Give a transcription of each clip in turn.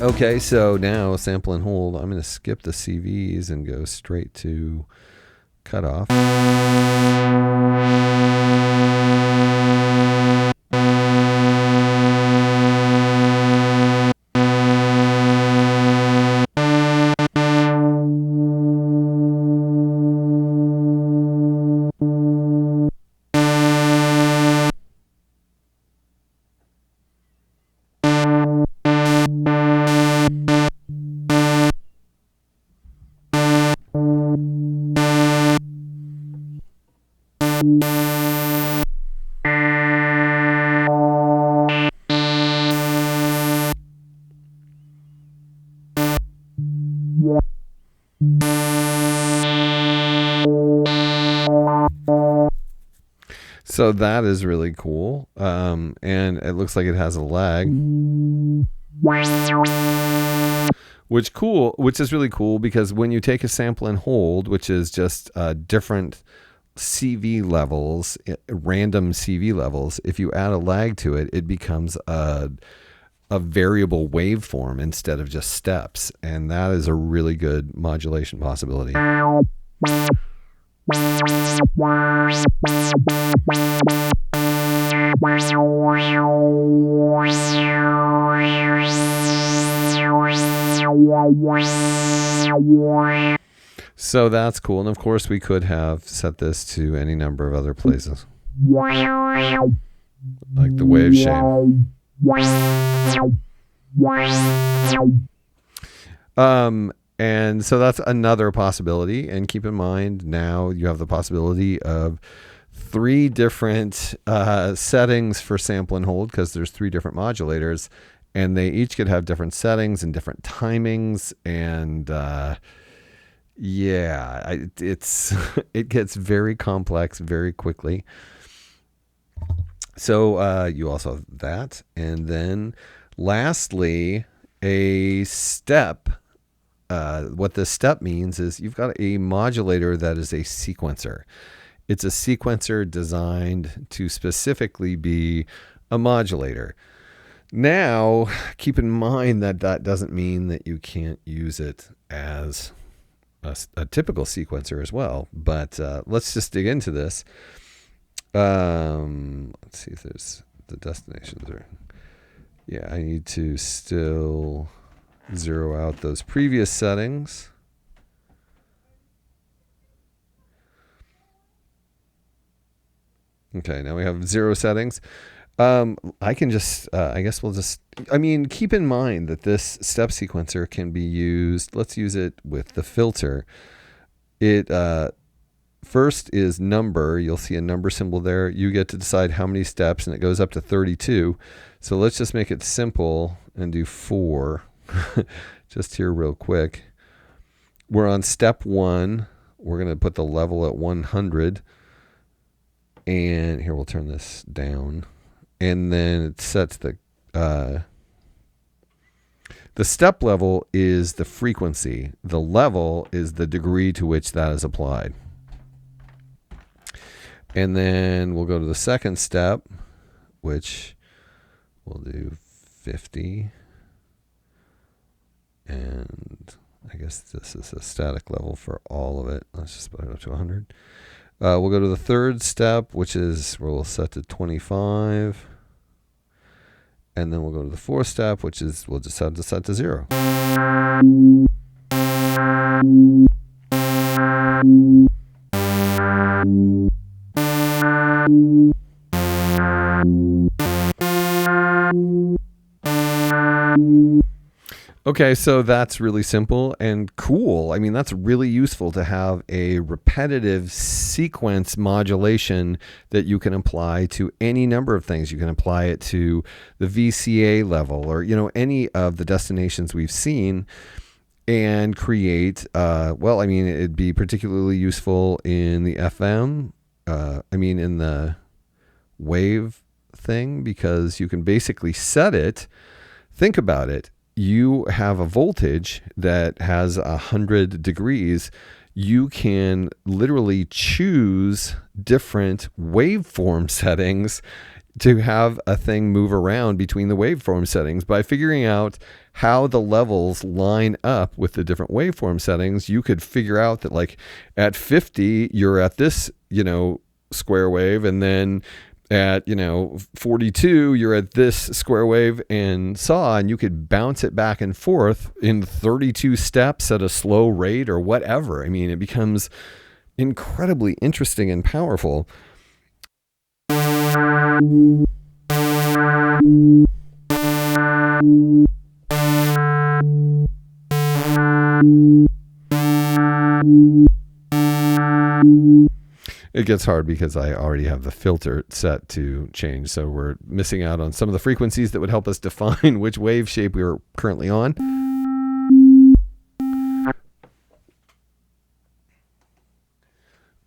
Okay, so now sample and hold. I'm going to skip the CVs and go straight to cutoff. So that is really cool. And it looks like it has a lag. Which is really cool, because when you take a sample and hold, which is just different CV levels, random CV levels, if you add a lag to it, it becomes a variable waveform instead of just steps. And that is a really good modulation possibility. So that's cool. And of course we could have set this to any number of other places, like the wave shape. And so that's another possibility. And keep in mind, now you have the possibility of 3 different settings for sample and hold, because there's 3 different modulators, and they each could have different settings and different timings. And it gets very complex very quickly. So you also have that. And then lastly, a step. What this step means is you've got a modulator that is a sequencer. It's a sequencer designed to specifically be a modulator. Now, keep in mind that that doesn't mean that you can't use it as a typical sequencer as well. But let's just dig into this. Let's see if there's the destinations are. Yeah, I need to still zero out those previous settings. Okay, now we have 0 settings. I can just, I guess we'll just, keep in mind that this step sequencer can be used. Let's use it with the filter. It first is number. You'll see a number symbol there. You get to decide how many steps, and it goes up to 32. So let's just make it simple and do 4. Just here real quick. We're on step 1. We're going to put the level at 100. And here, we'll turn this down. And then it sets the step level is the frequency. The level is the degree to which that is applied. And then we'll go to the second step, which we'll do 50. And I guess this is a static level for all of it. Let's just put it up to 100. We'll go to the third step, which is where we'll set to 25. And then we'll go to the fourth step, which is we'll just have to set to 0. Okay, so that's really simple and cool. I mean, that's really useful to have a repetitive sequence modulation that you can apply to any number of things. You can apply it to the VCA level, or, any of the destinations we've seen, and create, it'd be particularly useful in the FM, in the wave thing, because you can basically set it. Think about it. You have a voltage that has 100 degrees. You can literally choose different waveform settings to have a thing move around between the waveform settings. By figuring out how the levels line up with the different waveform settings, you could figure out that like at 50, you're at this, square wave, and then at 42 you're at this square wave and saw, and you could bounce it back and forth in 32 steps at a slow rate or whatever. I mean, it becomes incredibly interesting and powerful. It gets hard because I already have the filter set to change, so we're missing out on some of the frequencies that would help us define which wave shape we are currently on.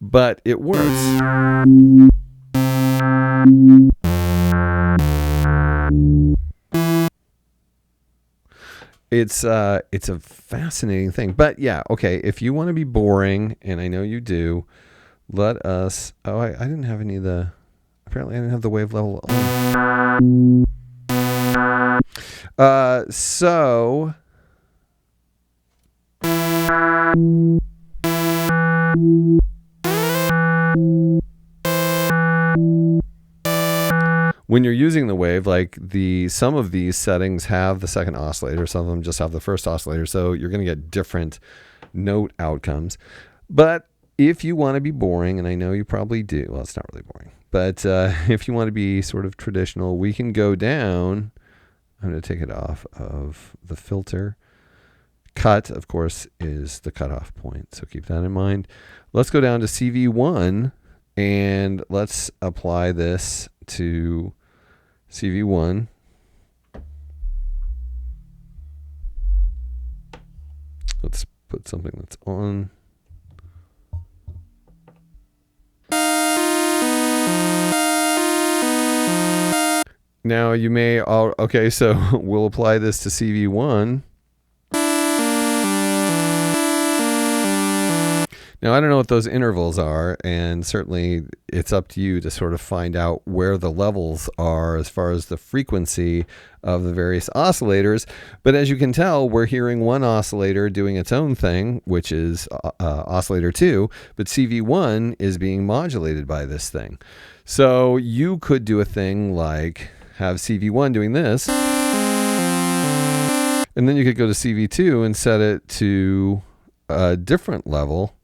But it works. It's a fascinating thing. But yeah, okay, if you want to be boring, and I know you do, let us... Oh, I didn't have any of the... Apparently I didn't have the wave level on. So... When you're using the wave, like some of these settings have the second oscillator, some of them just have the first oscillator, so you're going to get different note outcomes. But if you want to be boring, and I know you probably do, well, it's not really boring, but if you want to be sort of traditional, we can go down. I'm going to take it off of the filter. Cut, of course, is the cutoff point, so keep that in mind. Let's go down to CV1, and let's apply this to CV1. Let's put something that's on. Now you may okay, so we'll apply this to CV1. Now, I don't know what those intervals are, and certainly it's up to you to sort of find out where the levels are as far as the frequency of the various oscillators. But as you can tell, we're hearing one oscillator doing its own thing, which is oscillator 2, but CV1 is being modulated by this thing. So you could do a thing like have CV1 doing this, and then you could go to CV2 and set it to a different level.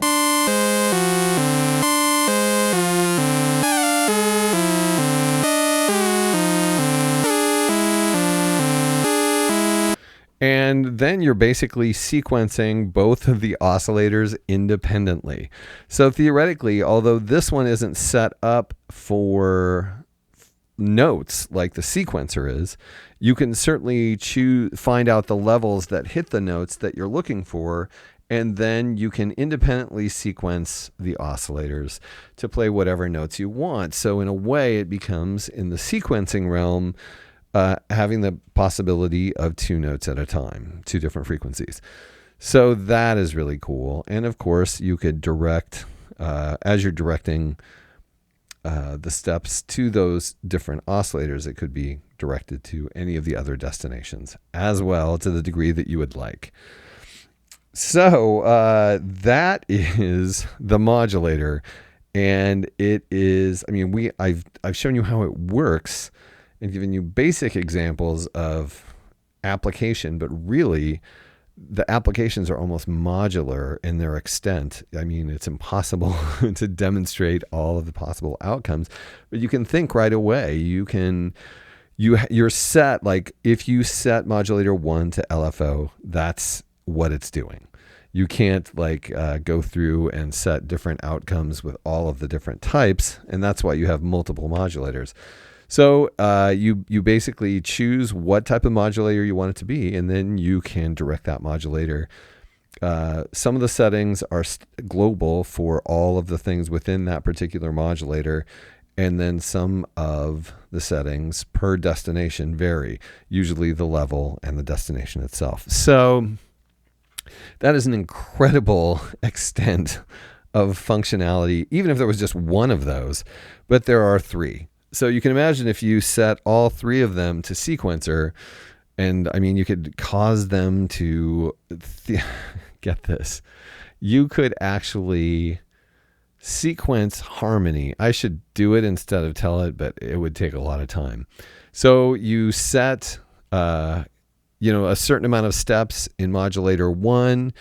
And then you're basically sequencing both of the oscillators independently. So theoretically, although this one isn't set up for notes like the sequencer is, you can certainly find out the levels that hit the notes that you're looking for, and then you can independently sequence the oscillators to play whatever notes you want. So in a way, it becomes, in the sequencing realm, having the possibility of 2 notes at a time, 2 different frequencies. So that is really cool. And of course, you could direct, as you're directing the steps to those different oscillators, it could be directed to any of the other destinations as well, to the degree that you would like. So that is the modulator. And it is, I mean, I've shown you how it works and given you basic examples of application, but really the applications are almost modular in their extent. I mean, it's impossible to demonstrate all of the possible outcomes, but you can think right away. You're set, like if you set modulator 1 to LFO, that's what it's doing. You can't go through and set different outcomes with all of the different types, and that's why you have multiple modulators. So you basically choose what type of modulator you want it to be, and then you can direct that modulator. Some of the settings are global for all of the things within that particular modulator, and then some of the settings per destination vary, usually the level and the destination itself. So that is an incredible extent of functionality, even if there was just one of those, but there are 3. So you can imagine if you set all three of them to sequencer, and I mean, you could cause them to get this. You could actually sequence harmony. I should do it instead of tell it, but it would take a lot of time. So you set, a certain amount of steps in modulator 1,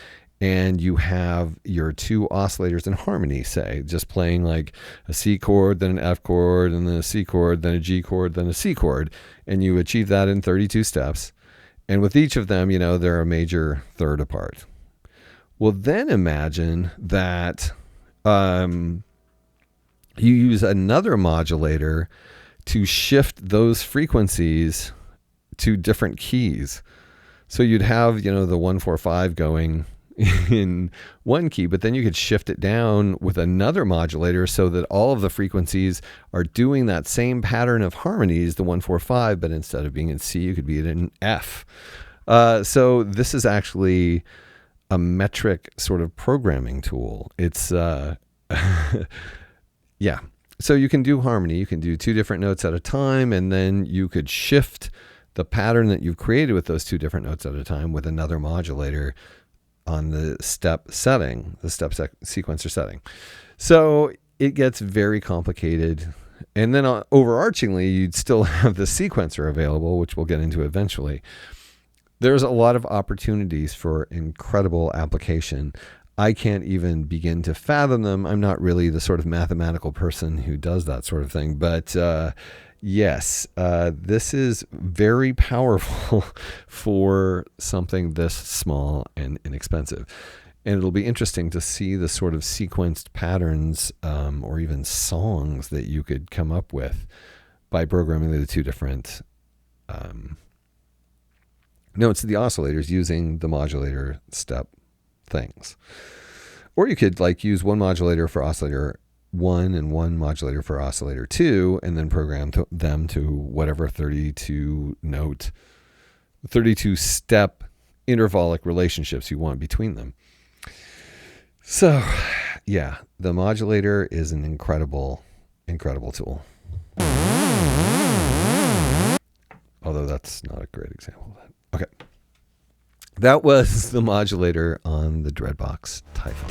and you have your two oscillators in harmony, say, just playing like a C chord, then an F chord, and then a C chord, then a G chord, then a C chord. And you achieve that in 32 steps. And with each of them, they're a major third apart. Well, then imagine that you use another modulator to shift those frequencies to different keys. So you'd have, the 145 going in one key, but then you could shift it down with another modulator so that all of the frequencies are doing that same pattern of harmonies, the 145, but instead of being in C, you could be in F. So this is actually a metric sort of programming tool. It's, yeah. So you can do harmony. You can do two different notes at a time, and then you could shift the pattern that you've created with those two different notes at a time with another modulator on the step setting, the step sequencer setting. So it gets very complicated. And then overarchingly, you'd still have the sequencer available, which we'll get into eventually. There's a lot of opportunities for incredible application. I can't even begin to fathom them. I'm not really the sort of mathematical person who does that sort of thing. But yes, this is very powerful for something this small and inexpensive. And it'll be interesting to see the sort of sequenced patterns or even songs that you could come up with by programming the two different notes of the oscillators using the modulator step things. Or you could like use one modulator for oscillator 1 and one modulator for oscillator 2, and then program them to whatever 32 step intervallic relationships you want between them. So yeah, the modulator is an incredible tool. Although that's not a great example of that. Okay. That was the modulator on the Dreadbox Typhon.